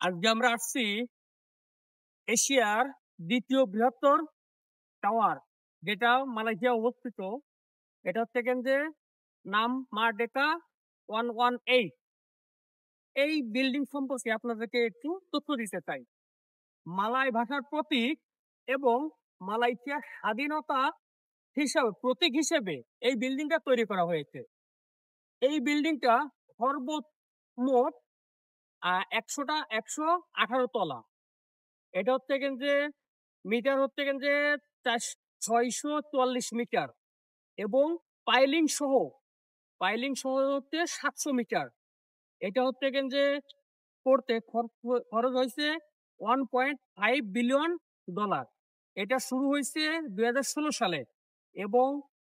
আজকে আমরা আসছি এশিয়ার দ্বিতীয় বৃহত্তর টাওয়ার, যেটা মালয়েশিয়া অবস্থিত। এটা হচ্ছে যে নাম মারডেকা 118। এই বিল্ডিং সম্পর্কে আপনাদেরকে একটু তথ্য দিতে চাই। মালয় ভাষার প্রতীক এবং মালয়েশিয়ার স্বাধীনতা প্রতীক হিসেবে এই বিল্ডিংটা তৈরি করা হয়েছে। এই বিল্ডিংটা সর্বমোট 118 তলা। এটা হচ্ছে যে মিটার হচ্ছে যে 644 মিটার এবং পাইলিং সহ হচ্ছে 700 মিটার। এটা হচ্ছে যে করতে খরচ হয়েছে $1.5 বিলিয়ন। এটা শুরু হয়েছে 2016 সালে এবং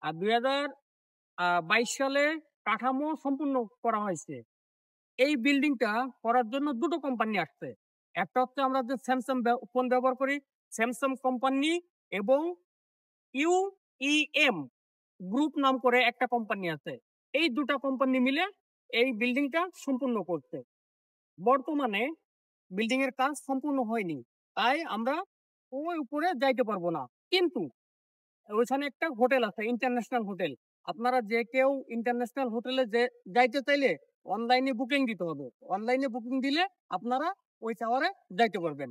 2022 সালে কাঠামো সম্পূর্ণ করা হয়েছে। এই বিল্ডিংটা করার জন্য দুটো কোম্পানি আসছে। একটা হচ্ছে আমরা যে স্যামসাং ফোন ব্যবহার করি, স্যামসাং কোম্পানি, এবং ইউইএম গ্রুপ নাম করে একটা কোম্পানি আছে। এই দুটা কোম্পানি মিলে এই বিল্ডিংটা সম্পূর্ণ করছে। বর্তমানে বিল্ডিং এর কাজ সম্পূর্ণ হয়নি, তাই আমরা ওই উপরে যাইতে পারবো না। কিন্তু ওইখানে একটা হোটেল আছে, ইন্টারন্যাশনাল হোটেল। আপনারা যে কেউ ইন্টারন্যাশনাল হোটেলে যে যাইতে চাইলে অনলাইনে বুকিং দিতে হবে। অনলাইনে বুকিং দিলে আপনারা ওই টাওয়ারে যাইতে পারবেন।